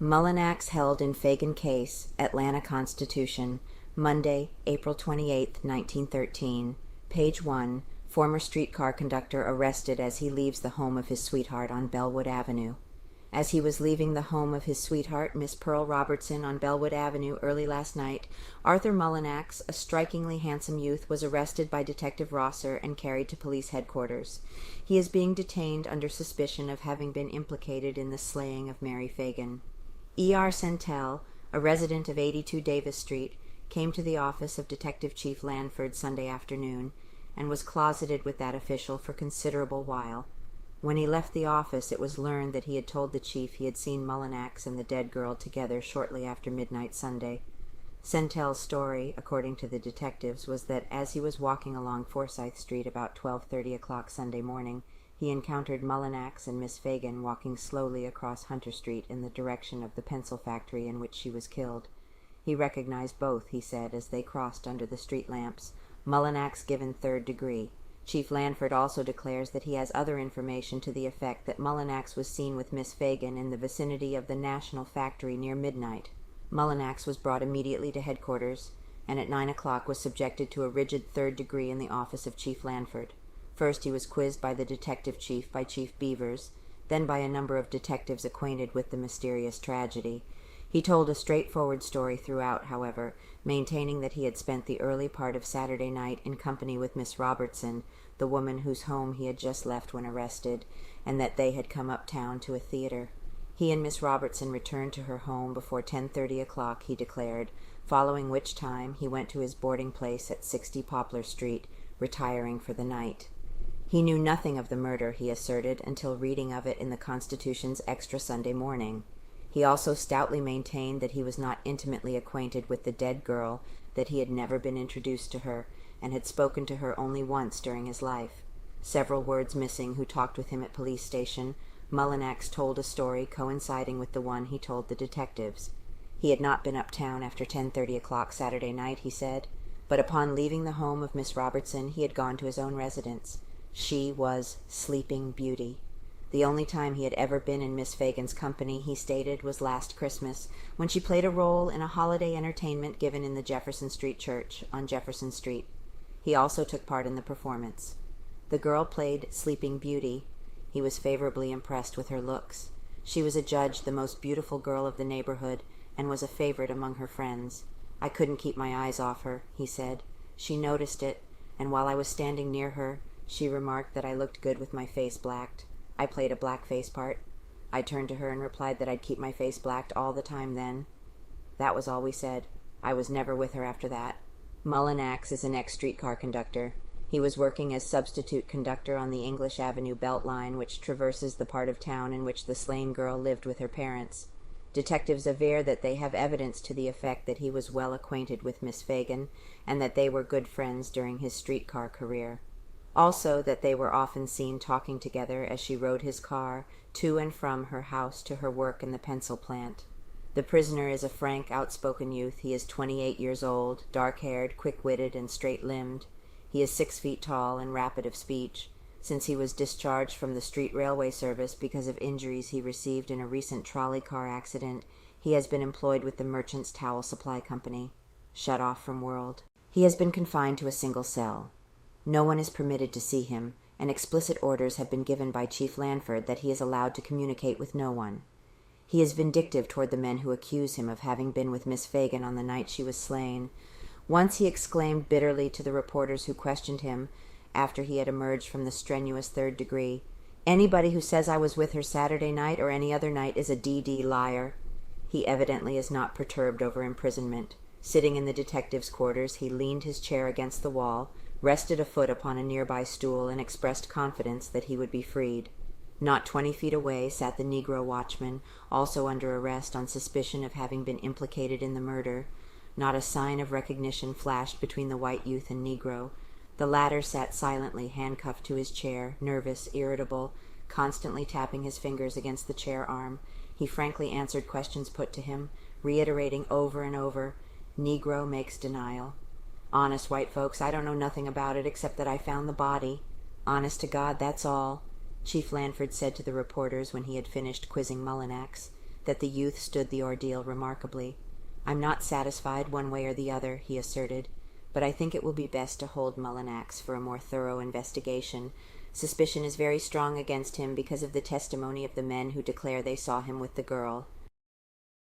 Mullinax held in Phagan case, Atlanta Constitution, Monday, April 28, 1913. Page 1. Former streetcar conductor arrested as he leaves the home of his sweetheart on Bellwood Avenue. As he was leaving the home of his sweetheart, Miss Pearl Robertson, on Bellwood Avenue early last night, Arthur Mullinax, a strikingly handsome youth, was arrested by Detective Rosser and carried to police headquarters. He is being detained under suspicion of having been implicated in the slaying of Mary Phagan. E.R. Centel, a resident of 82 Davis Street, came to the office of Detective Chief Lanford Sunday afternoon and was closeted with that official for considerable while. When he left the office, it was learned that he had told the chief he had seen Mullinax and the dead girl together shortly after midnight Sunday. Centel's story, according to the detectives, was that as he was walking along Forsyth Street about 12:30 Sunday morning, he encountered Mullinax and Miss Phagan walking slowly across Hunter Street in the direction of the pencil factory in which she was killed. He recognized both, he said, as they crossed under the street lamps. Mullinax given 3rd degree. Chief Lanford also declares that he has other information to the effect that Mullinax was seen with Miss Phagan in the vicinity of the National Factory near midnight. Mullinax was brought immediately to headquarters, and at 9 o'clock was subjected to a rigid 3rd degree in the office of Chief Lanford. First he was quizzed by the detective chief, by Chief Beavers, then by a number of detectives acquainted with the mysterious tragedy. He told a straightforward story throughout, however, maintaining that he had spent the early part of Saturday night in company with Miss Robertson, the woman whose home he had just left when arrested, and that they had come uptown to a theater. He and Miss Robertson returned to her home before 10:30, he declared, following which time he went to his boarding place at 60 Poplar Street, retiring for the night. He knew nothing of the murder, he asserted, until reading of it in the Constitution's Extra Sunday Morning. He also stoutly maintained that he was not intimately acquainted with the dead girl, that he had never been introduced to her, and had spoken to her only once during his life. Several words missing who talked with him at police station, Mullinax told a story coinciding with the one he told the detectives. He had not been uptown after 10:30 Saturday night, he said, but upon leaving the home of Miss Robertson he had gone to his own residence. She was Sleeping Beauty. The only time he had ever been in Miss Phagan's company, he stated, was last Christmas, when she played a role in a holiday entertainment given in the Jefferson Street Church on Jefferson Street. He also took part in the performance. The girl played Sleeping Beauty. He was favorably impressed with her looks. She was adjudged the most beautiful girl of the neighborhood, and was a favorite among her friends. I couldn't keep my eyes off her, he said. She noticed it, and while I was standing near her, she remarked that I looked good with my face blacked. I played a blackface part. I turned to her and replied that I'd keep my face blacked all the time then. That was all we said. I was never with her after that. Mullinax is an ex-streetcar conductor. He was working as substitute conductor on the English Avenue Belt Line, which traverses the part of town in which the slain girl lived with her parents. Detectives aver that they have evidence to the effect that he was well acquainted with Miss Phagan, and that they were good friends during his streetcar career. Also that they were often seen talking together as she rode his car to and from her house to her work in the pencil plant. The prisoner is a frank, outspoken youth. He is 28 years old, dark-haired, quick-witted, and straight-limbed. He is 6 feet tall and rapid of speech. Since he was discharged from the street railway service because of injuries he received in a recent trolley car accident, he has been employed with the Merchants Towel Supply Company. Shut off from world. He has been confined to a single cell. No one is permitted to see him, and explicit orders have been given by Chief Lanford that he is allowed to communicate with no one. He is vindictive toward the men who accuse him of having been with Miss Phagan on the night she was slain. Once he exclaimed bitterly to the reporters who questioned him, after he had emerged from the strenuous 3rd degree, "Anybody who says I was with her Saturday night or any other night is a D.D. liar." He evidently is not perturbed over imprisonment. Sitting in the detective's quarters, he leaned his chair against the wall, rested a foot upon a nearby stool, and expressed confidence that he would be freed. Not 20 feet away sat the Negro watchman, also under arrest on suspicion of having been implicated in the murder. Not a sign of recognition flashed between the white youth and Negro. The latter sat silently, handcuffed to his chair, nervous, irritable, constantly tapping his fingers against the chair arm. He frankly answered questions put to him, reiterating over and over, "Negro makes denial." "Honest, white folks, I don't know nothing about it except that I found the body. Honest to God, that's all," Chief Lanford said to the reporters when he had finished quizzing Mullinax. that the youth stood the ordeal remarkably. "I'm not satisfied one way or the other," he asserted, "but I think it will be best to hold Mullinax for a more thorough investigation. Suspicion is very strong against him because of the testimony of the men who declare they saw him with the girl.